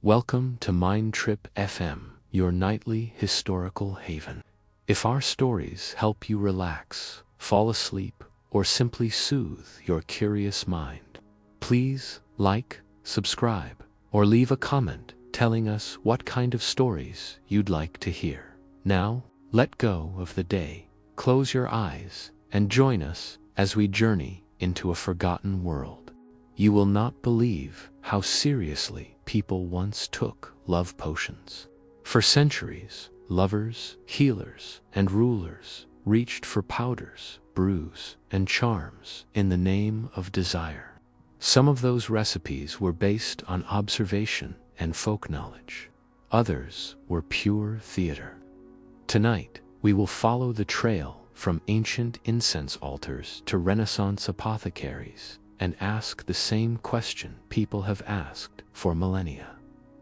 Welcome to Mindtrip FM, your nightly historical haven. If our stories help you relax, fall asleep, or simply soothe your curious mind, please like, subscribe, or leave a comment telling us what kind of stories you'd like to hear. Now, let go of the day, close your eyes, and join us as we journey into a forgotten world. You will not believe how seriously people once took love potions. For centuries, lovers, healers, and rulers reached for powders, brews, and charms in the name of desire. Some of those recipes were based on observation and folk knowledge. Others were pure theater. Tonight, we will follow the trail from ancient incense altars to Renaissance apothecaries and ask the same question people have asked for millennia.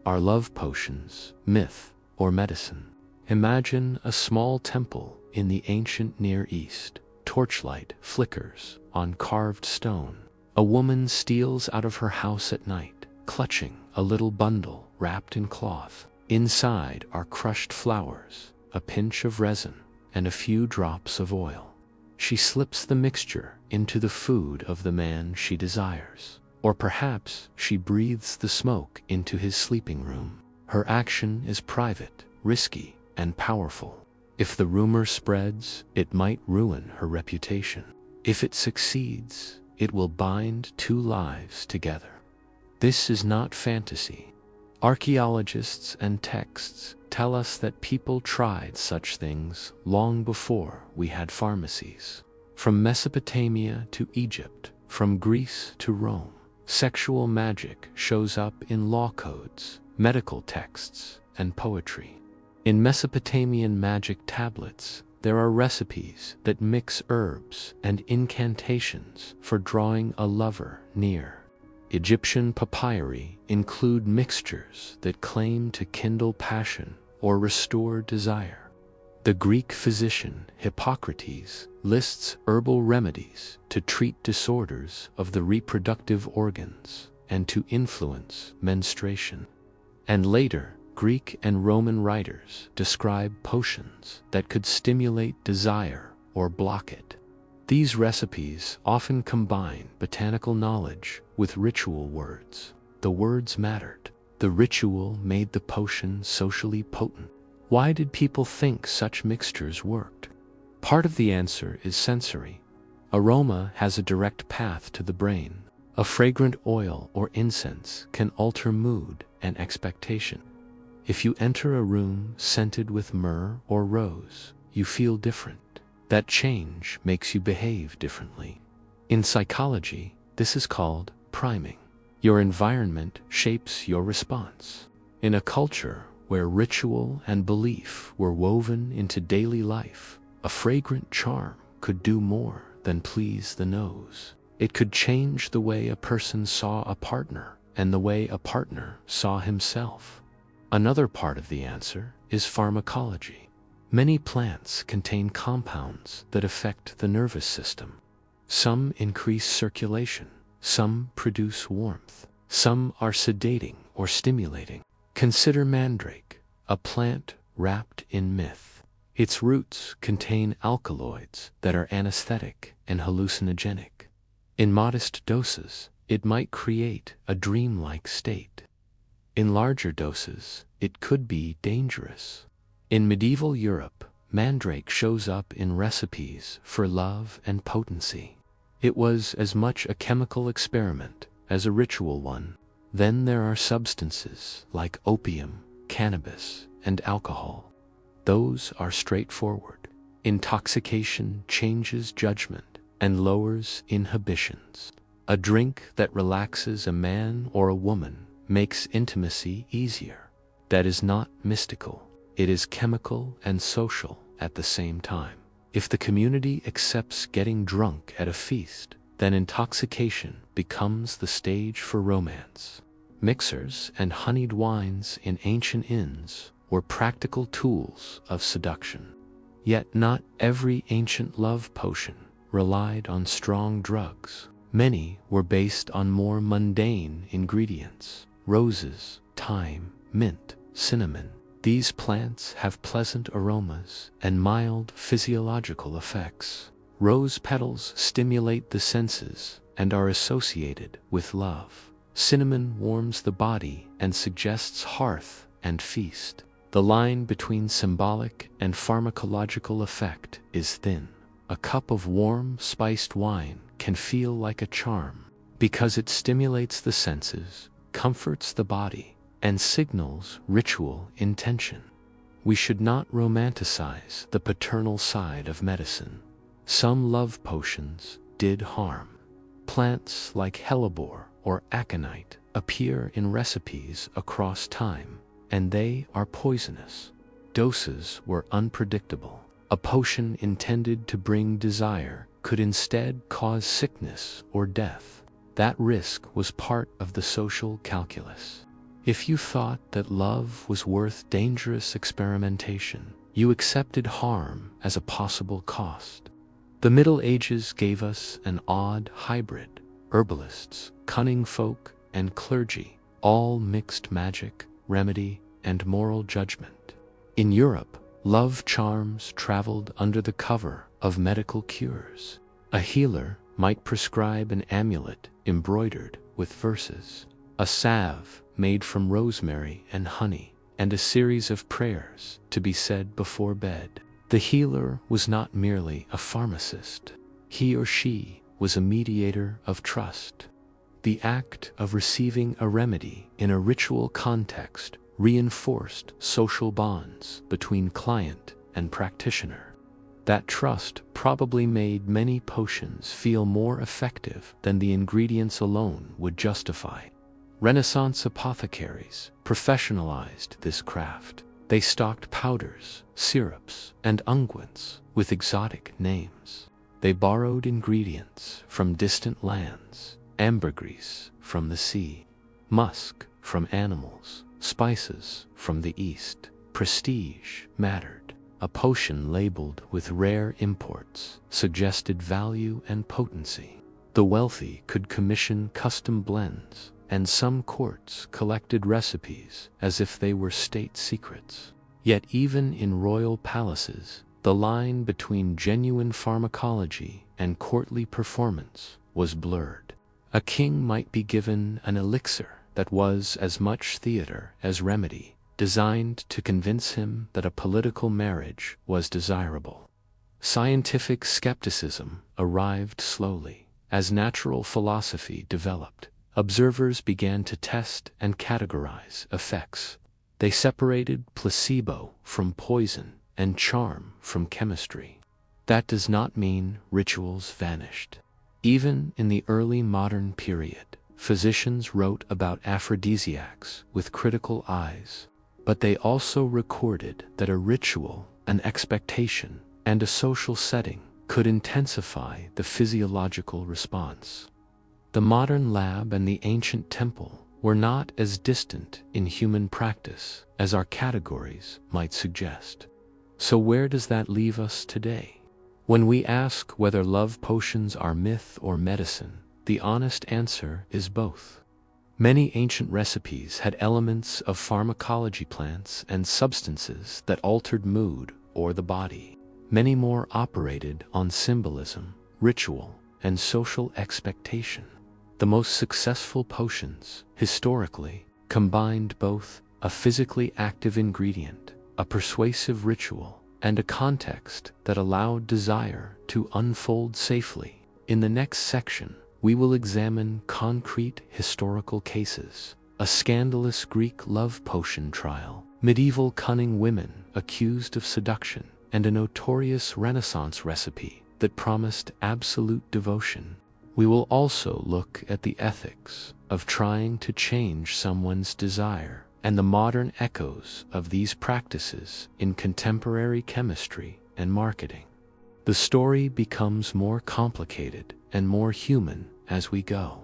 Are love potions myth or medicine? Imagine a small temple in the ancient Near East. Torchlight flickers on carved stone. A woman steals out of her house at night, clutching a little bundle wrapped in cloth. Inside are crushed flowers, a pinch of resin, and a few drops of oil. She slips the mixture into the food of the man she desires. Or perhaps she breathes the smoke into his sleeping room. Her action is private, risky, and powerful. If the rumor spreads, it might ruin her reputation. If it succeeds, it will bind two lives together. This is not fantasy. Archaeologists and texts tell us that people tried such things long before we had pharmacies. From Mesopotamia to Egypt, from Greece to Rome, sexual magic shows up in law codes, medical texts, and poetry. In Mesopotamian magic tablets, there are recipes that mix herbs and incantations for drawing a lover near. Egyptian papyri include mixtures that claim to kindle passion or restore desire. The Greek physician Hippocrates lists herbal remedies to treat disorders of the reproductive organs and to influence menstruation. And later, Greek and Roman writers describe potions that could stimulate desire or block it. These recipes often combine botanical knowledge with ritual words. The words mattered. The ritual made the potion socially potent. Why did people think such mixtures worked? Part of the answer is sensory. Aroma has a direct path to the brain. A fragrant oil or incense can alter mood and expectation. If you enter a room scented with myrrh or rose, you feel different. That change makes you behave differently. In psychology, this is called priming. Your environment shapes your response. In a culture where ritual and belief were woven into daily life, a fragrant charm could do more than please the nose. It could change the way a person saw a partner and the way a partner saw himself. Another part of the answer is pharmacology. Many plants contain compounds that affect the nervous system. Some increase circulation, some produce warmth, some are sedating or stimulating. Consider mandrake, a plant wrapped in myth. Its roots contain alkaloids that are anesthetic and hallucinogenic. In modest doses, it might create a dreamlike state. In larger doses, it could be dangerous. In medieval Europe, mandrake shows up in recipes for love and potency. It was as much a chemical experiment as a ritual one. Then there are substances like opium, cannabis, and alcohol. Those are straightforward. Intoxication changes judgment and lowers inhibitions. A drink that relaxes a man or a woman makes intimacy easier. That is not mystical. It is chemical and social at the same time. If the community accepts getting drunk at a feast, then intoxication becomes the stage for romance. Mixers and honeyed wines in ancient inns were practical tools of seduction. Yet not every ancient love potion relied on strong drugs. Many were based on more mundane ingredients: roses, thyme, mint, cinnamon. These plants have pleasant aromas and mild physiological effects. Rose petals stimulate the senses and are associated with love. Cinnamon warms the body and suggests hearth and feast. The line between symbolic and pharmacological effect is thin. A cup of warm, spiced wine can feel like a charm because it stimulates the senses, comforts the body, and signals ritual intention. We should not romanticize the paternal side of medicine. Some love potions did harm. Plants like hellebore or aconite appear in recipes across time, and they are poisonous. Doses were unpredictable. A potion intended to bring desire could instead cause sickness or death. That risk was part of the social calculus. If you thought that love was worth dangerous experimentation, you accepted harm as a possible cost. The Middle Ages gave us an odd hybrid. Herbalists, cunning folk, and clergy all mixed magic, remedy, and moral judgment. In Europe, love charms traveled under the cover of medical cures. A healer might prescribe an amulet embroidered with verses, a salve made from rosemary and honey, and a series of prayers to be said before bed. The healer was not merely a pharmacist. He or she was a mediator of trust. The act of receiving a remedy in a ritual context reinforced social bonds between client and practitioner. That trust probably made many potions feel more effective than the ingredients alone would justify. Renaissance apothecaries professionalized this craft. They stocked powders, syrups, and unguents with exotic names. They borrowed ingredients from distant lands, ambergris from the sea, musk from animals, spices from the east. Prestige mattered. A potion labeled with rare imports suggested value and potency. The wealthy could commission custom blends, and some courts collected recipes as if they were state secrets. Yet even in royal palaces, the line between genuine pharmacology and courtly performance was blurred. A king might be given an elixir that was as much theater as remedy, designed to convince him that a political marriage was desirable. Scientific skepticism arrived slowly. As natural philosophy developed, observers began to test and categorize effects. They separated placebo from poison and charm from chemistry. That does not mean rituals vanished. Even in the early modern period, physicians wrote about aphrodisiacs with critical eyes, but they also recorded that a ritual, an expectation, and a social setting could intensify the physiological response. The modern lab and the ancient temple were not as distant in human practice as our categories might suggest. So where does that leave us today? When we ask whether love potions are myth or medicine, the honest answer is both. Many ancient recipes had elements of pharmacology, plants and substances that altered mood or the body. Many more operated on symbolism, ritual, and social expectation. The most successful potions, historically, combined both a physically active ingredient, a persuasive ritual, and a context that allowed desire to unfold safely. In the next section, we will examine concrete historical cases, a scandalous Greek love potion trial, medieval cunning women accused of seduction, and a notorious Renaissance recipe that promised absolute devotion. We will also look at the ethics of trying to change someone's desire and the modern echoes of these practices in contemporary chemistry and marketing. The story becomes more complicated and more human as we go.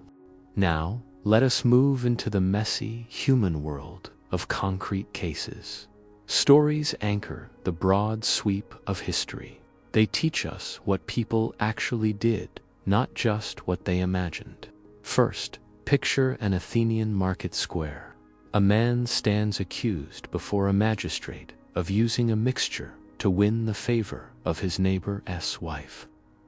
Now, let us move into the messy human world of concrete cases. Stories anchor the broad sweep of history. They teach us what people actually did, not just what they imagined. First, picture an Athenian market square. A man stands accused before a magistrate of using a mixture to win the favor of his neighbor's wife.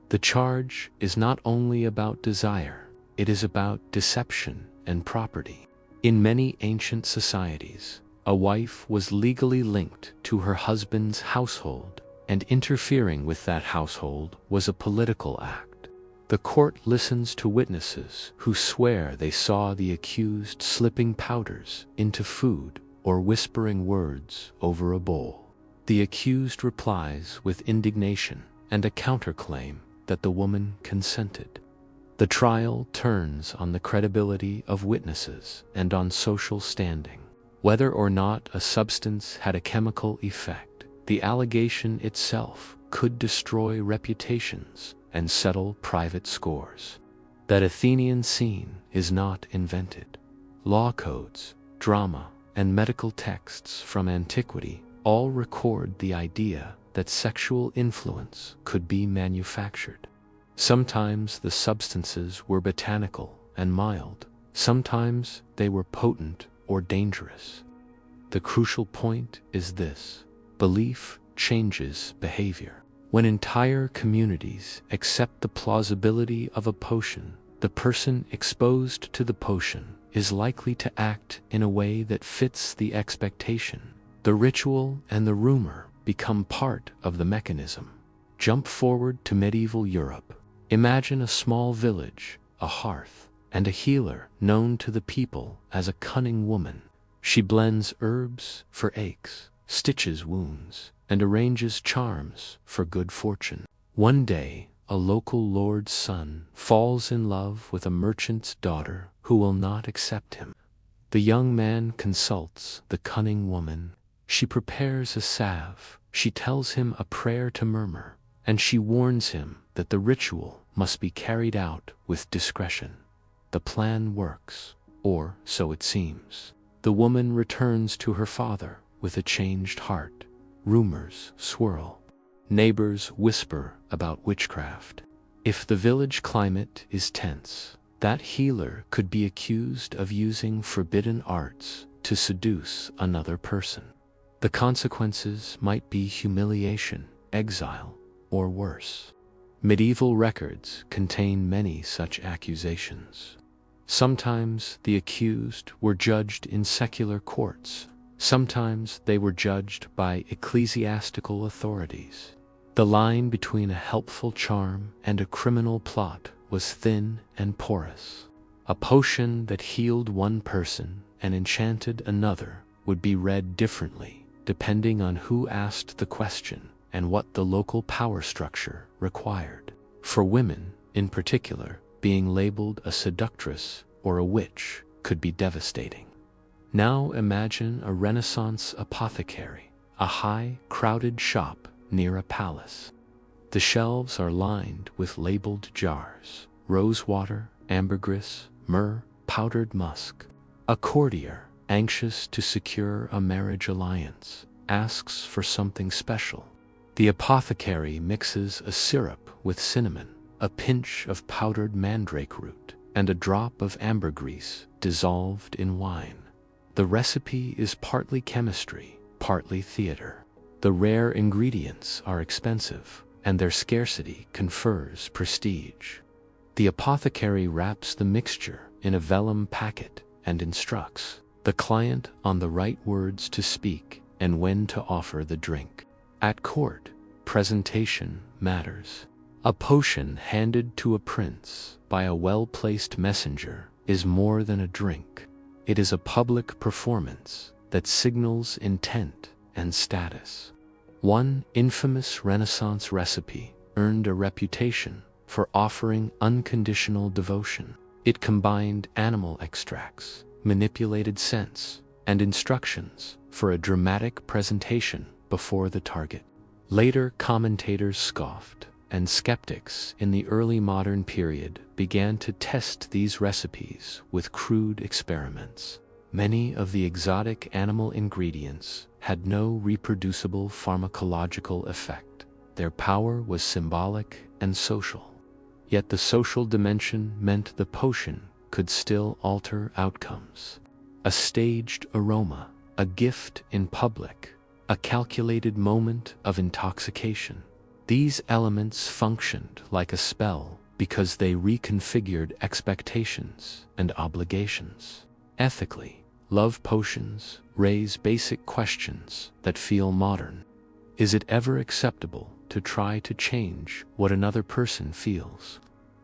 The charge is not only about desire, it is about deception and property. In many ancient societies, a wife was legally linked to her husband's household, and interfering with that household was a political act. The court listens to witnesses who swear they saw the accused slipping powders into food or whispering words over a bowl. The accused replies with indignation and a counterclaim that the woman consented. The trial turns on the credibility of witnesses and on social standing. Whether or not a substance had a chemical effect, the allegation itself could destroy reputations and settle private scores. That Athenian scene is not invented. Law codes, drama, and medical texts from antiquity all record the idea that sexual influence could be manufactured. Sometimes the substances were botanical and mild, sometimes they were potent or dangerous. The crucial point is this: belief changes behavior. When entire communities accept the plausibility of a potion, the person exposed to the potion is likely to act in a way that fits the expectation. The ritual and the rumor become part of the mechanism. Jump forward to medieval Europe. Imagine a small village, a hearth, and a healer known to the people as a cunning woman. She blends herbs for aches, stitches wounds, and arranges charms for good fortune. One day, a local lord's son falls in love with a merchant's daughter who will not accept him. The young man consults the cunning woman. She prepares a salve, she tells him a prayer to murmur, and she warns him that the ritual must be carried out with discretion. The plan works, or so it seems. The woman returns to her father with a changed heart. Rumors swirl. Neighbors whisper about witchcraft. If the village climate is tense, that healer could be accused of using forbidden arts to seduce another person. The consequences might be humiliation, exile, or worse. Medieval records contain many such accusations. Sometimes the accused were judged in secular courts. Sometimes they were judged by ecclesiastical authorities. The line between a helpful charm and a criminal plot was thin and porous. A potion that healed one person and enchanted another would be read differently, depending on who asked the question and what the local power structure required. For women, in particular, being labeled a seductress or a witch could be devastating. Now imagine a Renaissance apothecary, a high, crowded shop near a palace. The shelves are lined with labeled jars: rose water, ambergris, myrrh, powdered musk. A courtier, anxious to secure a marriage alliance, asks for something special. The apothecary mixes a syrup with cinnamon, a pinch of powdered mandrake root, and a drop of ambergris dissolved in wine. The recipe is partly chemistry, partly theater. The rare ingredients are expensive, and their scarcity confers prestige. The apothecary wraps the mixture in a vellum packet and instructs the client on the right words to speak and when to offer the drink. At court, presentation matters. A potion handed to a prince by a well-placed messenger is more than a drink. It is a public performance that signals intent and status. One infamous Renaissance recipe earned a reputation for offering unconditional devotion. It combined animal extracts, manipulated scents, and instructions for a dramatic presentation before the target. Later commentators scoffed, and skeptics in the early modern period began to test these recipes with crude experiments. Many of the exotic animal ingredients had no reproducible pharmacological effect. Their power was symbolic and social. Yet the social dimension meant the potion could still alter outcomes. a staged aroma, a gift in public, a calculated moment of intoxication. These elements functioned like a spell because they reconfigured expectations and obligations. Ethically, love potions raise basic questions that feel modern. Is it ever acceptable to try to change what another person feels?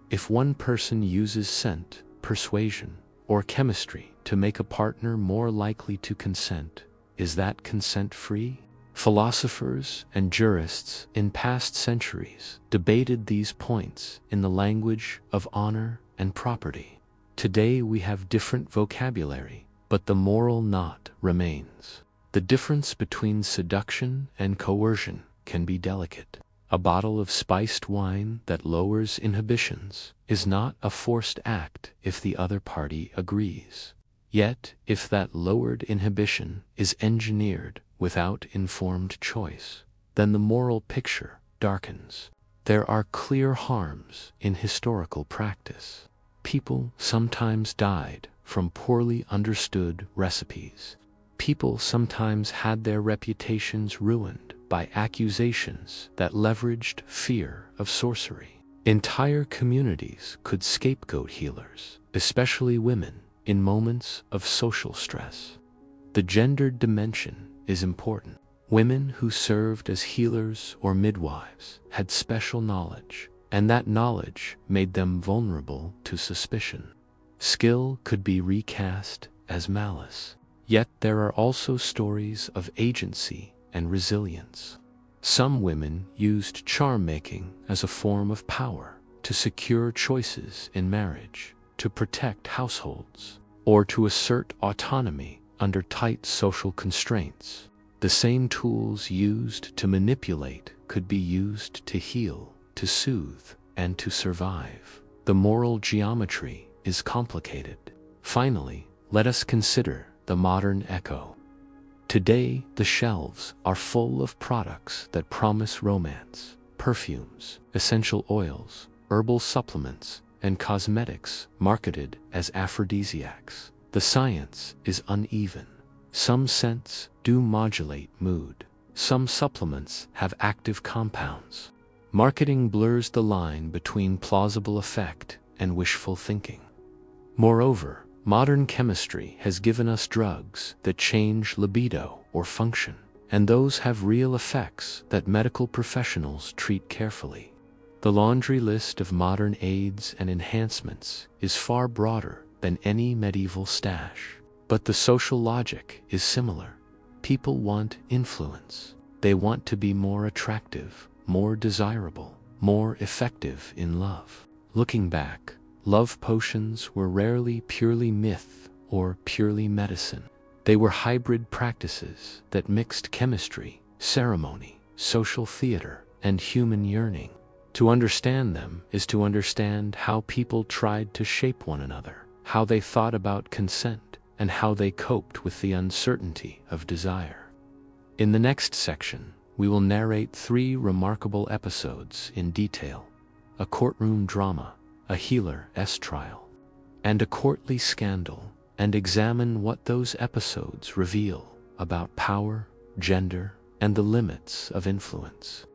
If one person uses scent, persuasion, or chemistry to make a partner more likely to consent, is that consent free? Philosophers and jurists in past centuries debated these points in the language of honor and property. Today we have different vocabulary, but the moral knot remains. The difference between seduction and coercion can be delicate. A bottle of spiced wine that lowers inhibitions is not a forced act if the other party agrees. Yet, if that lowered inhibition is engineered without informed choice, then the moral picture darkens. There are clear harms in historical practice. People sometimes died from poorly understood recipes. People sometimes had their reputations ruined by accusations that leveraged fear of sorcery. Entire communities could scapegoat healers, especially women, in moments of social stress. The gendered dimension is important. Women who served as healers or midwives had special knowledge, and that knowledge made them vulnerable to suspicion. Skill could be recast as malice. Yet there are also stories of agency and resilience. Some women used charm-making as a form of power to secure choices in marriage, to protect households, or to assert autonomy under tight social constraints. The same tools used to manipulate could be used to heal, to soothe, and to survive. The moral geometry is complicated. Finally, let us consider the modern echo. Today, the shelves are full of products that promise romance: perfumes, essential oils, herbal supplements, and cosmetics marketed as aphrodisiacs. The science is uneven. Some scents do modulate mood. Some supplements have active compounds. Marketing blurs the line between plausible effect and wishful thinking. Moreover, modern chemistry has given us drugs that change libido or function, and those have real effects that medical professionals treat carefully. The laundry list of modern aids and enhancements is far broader than any medieval stash. But the social logic is similar. People want influence. They want to be more attractive, more desirable, more effective in love. Looking back, love potions were rarely purely myth or purely medicine. They were hybrid practices that mixed chemistry, ceremony, social theater, and human yearning. To understand them is to understand how people tried to shape one another, how they thought about consent, and how they coped with the uncertainty of desire. In the next section, we will narrate 3 remarkable episodes in detail: a courtroom drama, a healer's trial, and a courtly scandal, and examine what those episodes reveal about power, gender, and the limits of influence.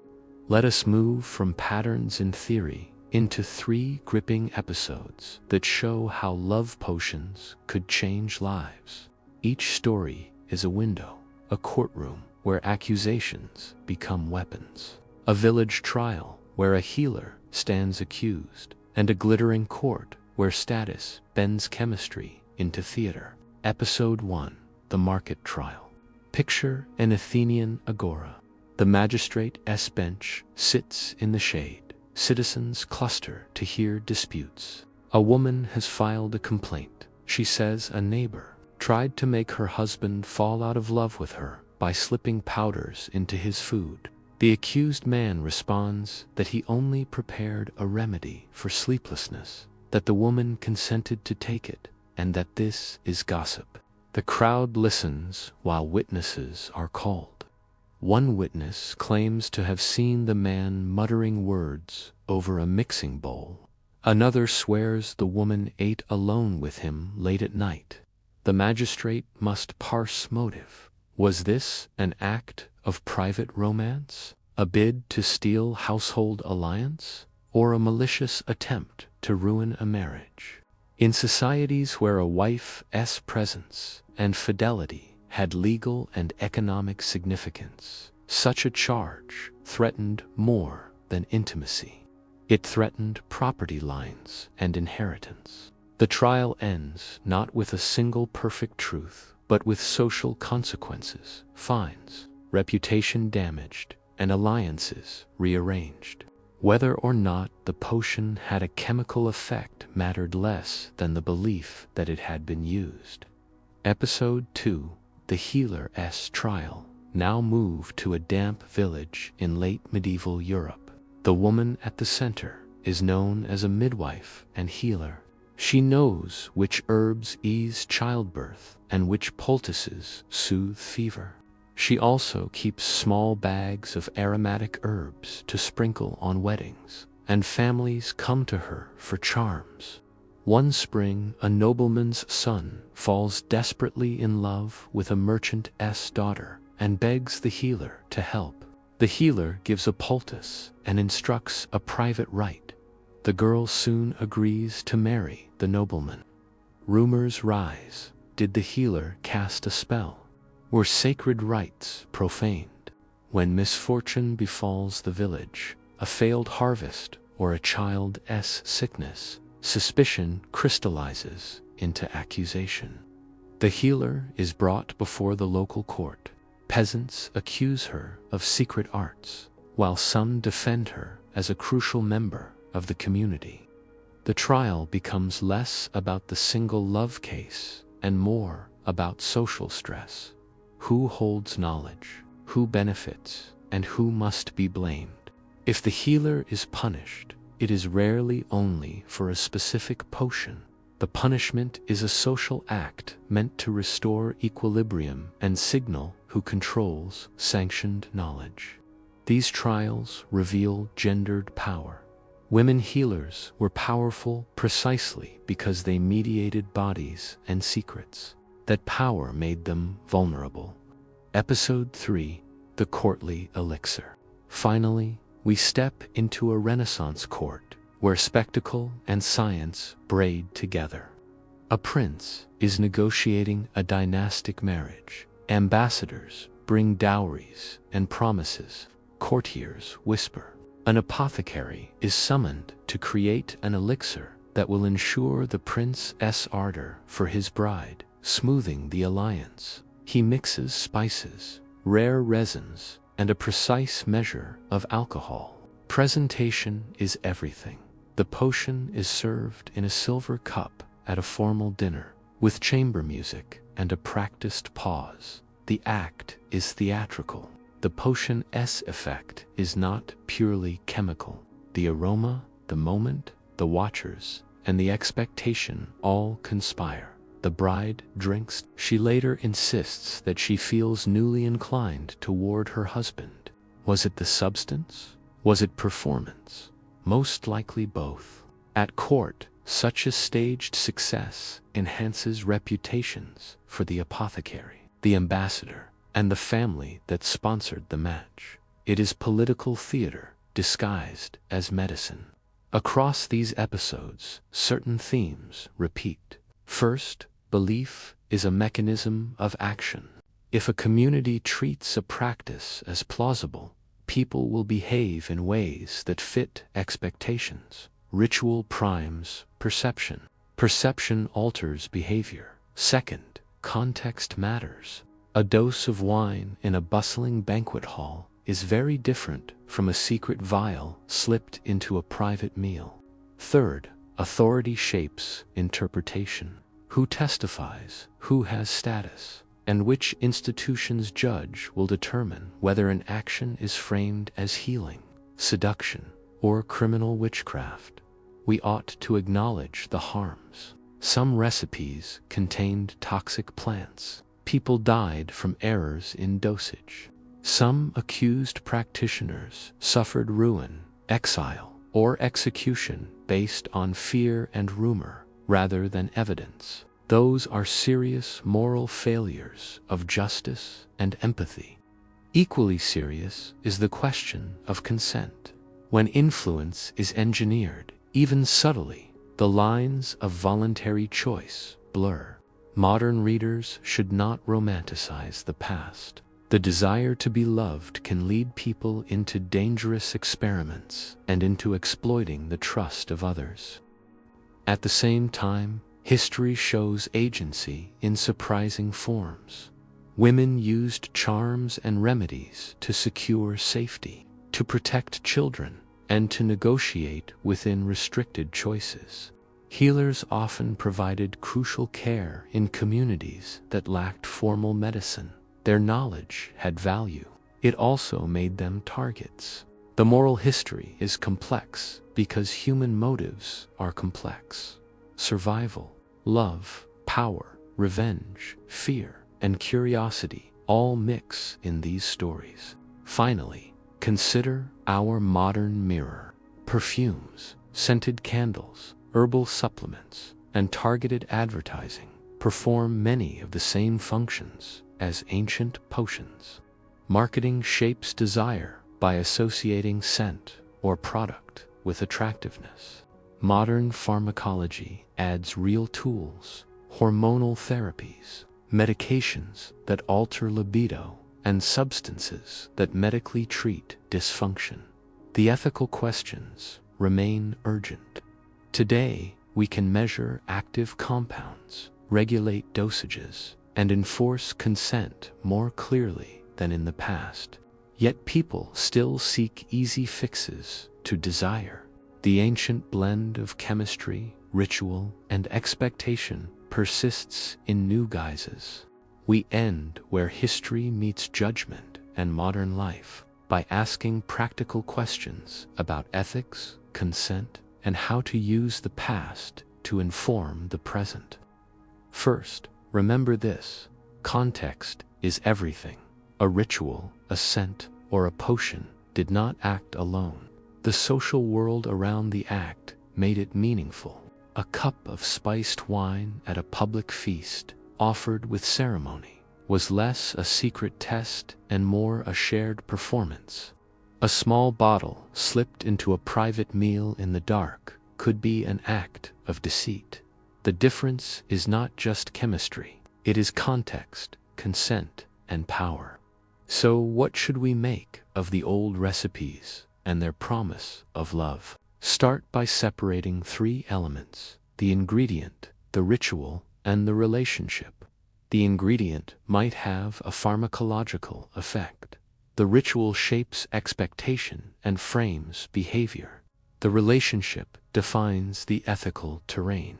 Let us move from patterns in theory into 3 gripping episodes that show how love potions could change lives. Each story is a window, a courtroom where accusations become weapons, a village trial where a healer stands accused, and a glittering court where status bends chemistry into theater. Episode 1: The Market Trial. Picture an Athenian agora. The magistrate's bench sits in the shade. Citizens cluster to hear disputes. A woman has filed a complaint. She says a neighbor tried to make her husband fall out of love with her by slipping powders into his food. The accused man responds that he only prepared a remedy for sleeplessness, that the woman consented to take it, and that this is gossip. The crowd listens while witnesses are called. One witness claims to have seen the man muttering words over a mixing bowl. Another swears the woman ate alone with him late at night. The magistrate must parse motive. Was this an act of private romance, a bid to steal household alliance, or a malicious attempt to ruin a marriage? In societies where a wife's presence and fidelity had legal and economic significance, such a charge threatened more than intimacy. It threatened property lines and inheritance. The trial ends not with a single perfect truth, but with social consequences, fines, reputation damaged, and alliances rearranged. Whether or not the potion had a chemical effect mattered less than the belief that it had been used. Episode 2, The Healer's Trial, now moved to a damp village in late medieval Europe. The woman at the center is known as a midwife and healer. She knows which herbs ease childbirth and which poultices soothe fever. She also keeps small bags of aromatic herbs to sprinkle on weddings, and families come to her for charms. One spring, a nobleman's son falls desperately in love with a merchant's daughter and begs the healer to help. The healer gives a poultice and instructs a private rite. The girl soon agrees to marry the nobleman. Rumors rise. Did the healer cast a spell? Were sacred rites profaned? When misfortune befalls the village, a failed harvest or a child's sickness, suspicion crystallizes into accusation. The healer is brought before the local court. Peasants accuse her of secret arts, while some defend her as a crucial member of the community. The trial becomes less about the single love case and more about social stress. Who holds knowledge, who benefits, and who must be blamed? If the healer is punished, it is rarely only for a specific potion. The punishment is a social act meant to restore equilibrium and signal who controls sanctioned knowledge. These trials reveal gendered power. Women healers were powerful precisely because they mediated bodies and secrets. That power made them vulnerable. Episode 3, The Courtly Elixir. Finally, we step into a Renaissance court where spectacle and science braid together. A prince is negotiating a dynastic marriage. Ambassadors bring dowries and promises. Courtiers whisper. An apothecary is summoned to create an elixir that will ensure the prince's ardor for his bride, smoothing the alliance. He mixes spices, rare resins, and a precise measure of alcohol. Presentation is everything. The potion is served in a silver cup at a formal dinner, with chamber music and a practiced pause. The act is theatrical. The potion's effect is not purely chemical. The aroma, the moment, the watchers, and the expectation all conspire. The bride drinks. She later insists that she feels newly inclined toward her husband. Was it the substance? Was it performance? Most likely both. At court, such a staged success enhances reputations for the apothecary, the ambassador, and the family that sponsored the match. It is political theater disguised as medicine. Across these episodes, certain themes repeat. First, belief is a mechanism of action. If a community treats a practice as plausible, people will behave in ways that fit expectations. Ritual primes perception. Perception alters behavior. Second, context matters. A dose of wine in a bustling banquet hall is very different from a secret vial slipped into a private meal. Third, authority shapes interpretation. Who testifies, who has status, and which institutions judge will determine whether an action is framed as healing, seduction, or criminal witchcraft. We ought to acknowledge the harms. Some recipes contained toxic plants. People died from errors in dosage. Some accused practitioners suffered ruin, exile, or execution based on fear and rumor rather than evidence. Those are serious moral failures of justice and empathy. Equally serious is the question of consent. When influence is engineered, even subtly, the lines of voluntary choice blur. Modern readers should not romanticize the past. The desire to be loved can lead people into dangerous experiments and into exploiting the trust of others. At the same time, history shows agency in surprising forms. Women used charms and remedies to secure safety, to protect children, and to negotiate within restricted choices. Healers often provided crucial care in communities that lacked formal medicine. Their knowledge had value. It also made them targets. The moral history is complex because human motives are complex. Survival, love, power, revenge, fear, and curiosity all mix in these stories. Finally, consider our modern mirror. Perfumes, scented candles, herbal supplements, and targeted advertising perform many of the same functions as ancient potions. Marketing shapes desire by associating scent or product with attractiveness. Modern pharmacology adds real tools, hormonal therapies, medications that alter libido, and substances that medically treat dysfunction. The ethical questions remain urgent. Today, we can measure active compounds, regulate dosages, and enforce consent more clearly than in the past. Yet people still seek easy fixes to desire. The ancient blend of chemistry, ritual, and expectation persists in new guises. We end where history meets judgment and modern life, by asking practical questions about ethics, consent, and how to use the past to inform the present. First, remember this: context is everything. A ritual, a scent, or a potion did not act alone. The social world around the act made it meaningful. A cup of spiced wine at a public feast, offered with ceremony, was less a secret test and more a shared performance. A small bottle slipped into a private meal in the dark could be an act of deceit. The difference is not just chemistry, it is context, consent, and power. So what should we make of the old recipes and their promise of love? Start by separating three elements: the ingredient, the ritual, and the relationship. The ingredient might have a pharmacological effect. The ritual shapes expectation and frames behavior. The relationship defines the ethical terrain.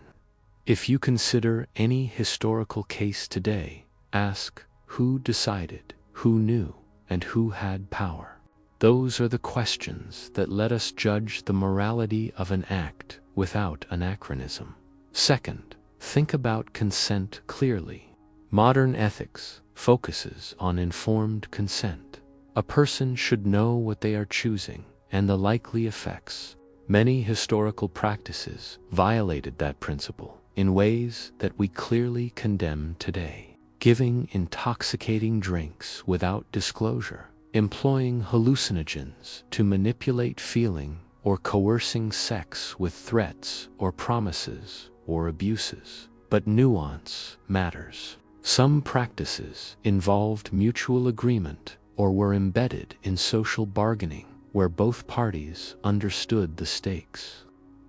If you consider any historical case today, ask who decided, who knew, and who had power. Those are the questions that let us judge the morality of an act without anachronism. Second, think about consent clearly. Modern ethics focuses on informed consent. A person should know what they are choosing and the likely effects. Many historical practices violated that principle in ways that we clearly condemn today. Giving intoxicating drinks without disclosure, employing hallucinogens to manipulate feeling, or coercing sex with threats or promises or abuses. But nuance matters. Some practices involved mutual agreement or were embedded in social bargaining where both parties understood the stakes.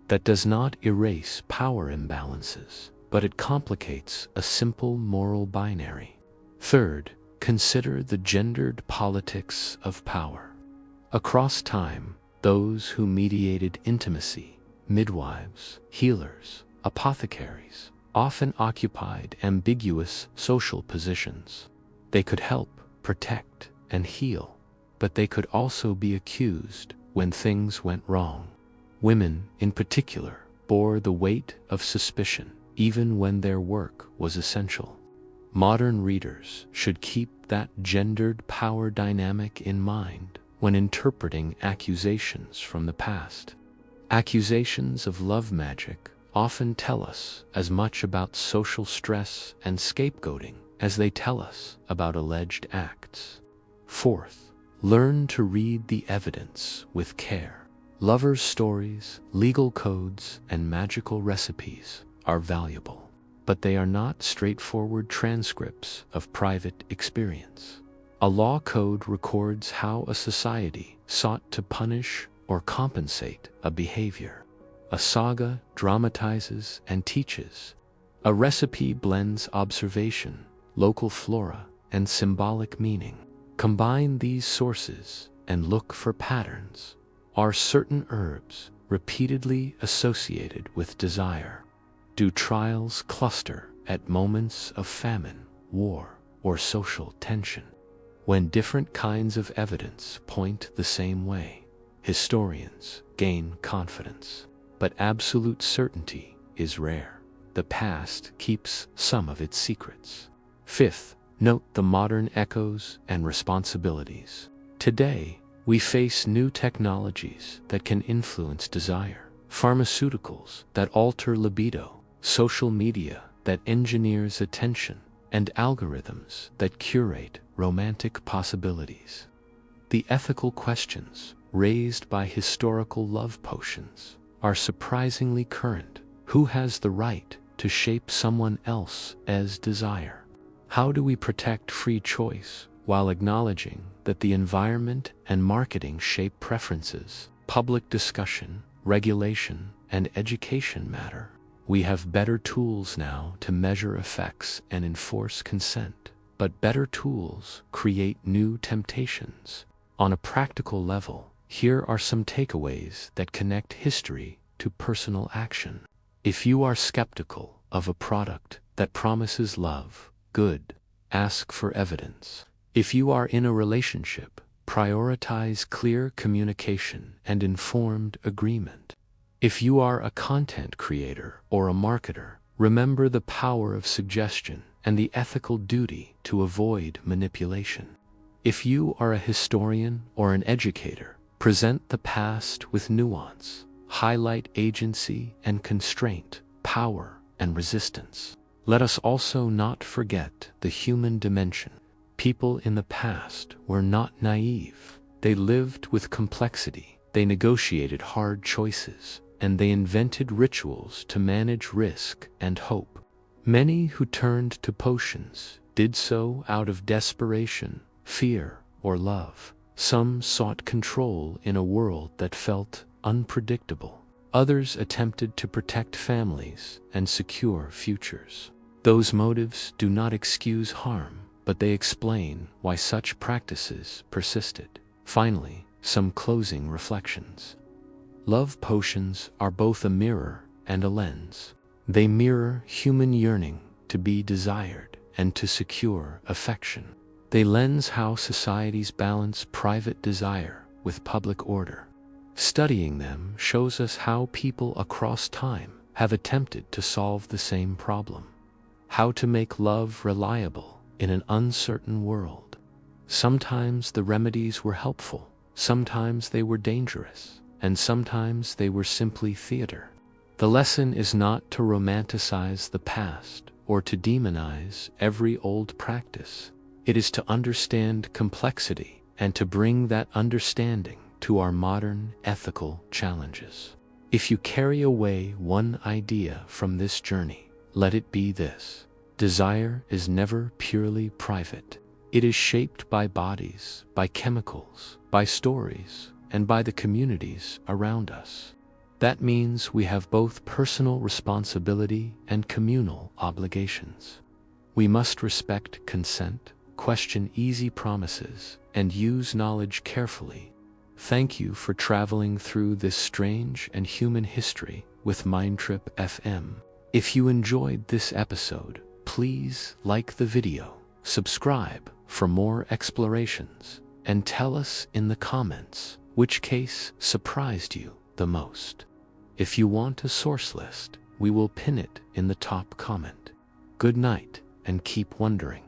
That does not erase power imbalances, but it complicates a simple moral binary. Third, consider the gendered politics of power. Across time, those who mediated intimacy, midwives, healers, apothecaries, often occupied ambiguous social positions. They could help, protect, and heal, but they could also be accused when things went wrong. Women, in particular, bore the weight of suspicion, even when their work was essential. Modern readers should keep that gendered power dynamic in mind when interpreting accusations from the past. Accusations of love magic often tell us as much about social stress and scapegoating as they tell us about alleged acts. Fourth, learn to read the evidence with care. Lovers' stories, legal codes, and magical recipes are valuable, but they are not straightforward transcripts of private experience. A law code records how a society sought to punish or compensate a behavior. A saga dramatizes and teaches. A recipe blends observation, local flora, and symbolic meaning. Combine these sources and look for patterns. Are certain herbs repeatedly associated with desire? Do trials cluster at moments of famine, war, or social tension? When different kinds of evidence point the same way, historians gain confidence. But absolute certainty is rare. The past keeps some of its secrets. Fifth, note the modern echoes and responsibilities. Today, we face new technologies that can influence desire, pharmaceuticals that alter libido, social media that engineers attention, and algorithms that curate romantic possibilities. The ethical questions raised by historical love potions are surprisingly current. Who has the right to shape someone else's desire? How do we protect free choice while acknowledging that the environment and marketing shape preferences? Public discussion, regulation, and education matter. We have better tools now to measure effects and enforce consent, but better tools create new temptations. On a practical level, here are some takeaways that connect history to personal action. If you are skeptical of a product that promises love, good, ask for evidence. If you are in a relationship, prioritize clear communication and informed agreement. If you are a content creator or a marketer, remember the power of suggestion and the ethical duty to avoid manipulation. If you are a historian or an educator, present the past with nuance. Highlight agency and constraint, power and resistance. Let us also not forget the human dimension. People in the past were not naive. They lived with complexity. They negotiated hard choices, and they invented rituals to manage risk and hope. Many who turned to potions did so out of desperation, fear, or love. Some sought control in a world that felt unpredictable. Others attempted to protect families and secure futures. Those motives do not excuse harm, but they explain why such practices persisted. Finally, some closing reflections. Love potions are both a mirror and a lens. They mirror human yearning to be desired and to secure affection. They lens how societies balance private desire with public order. Studying them shows us how people across time have attempted to solve the same problem. How to make love reliable in an uncertain world. Sometimes the remedies were helpful, sometimes they were dangerous, and sometimes they were simply theater. The lesson is not to romanticize the past or to demonize every old practice. It is to understand complexity and to bring that understanding to our modern ethical challenges. If you carry away one idea from this journey, let it be this: desire is never purely private. It is shaped by bodies, by chemicals, by stories, and by the communities around us. That means we have both personal responsibility and communal obligations. We must respect consent, question easy promises, and use knowledge carefully. Thank you for traveling through this strange and human history with Mindtrip FM. If you enjoyed this episode, please like the video, subscribe for more explorations, and tell us in the comments which case surprised you the most. If you want a source list, we will pin it in the top comment. Good night, and keep wondering.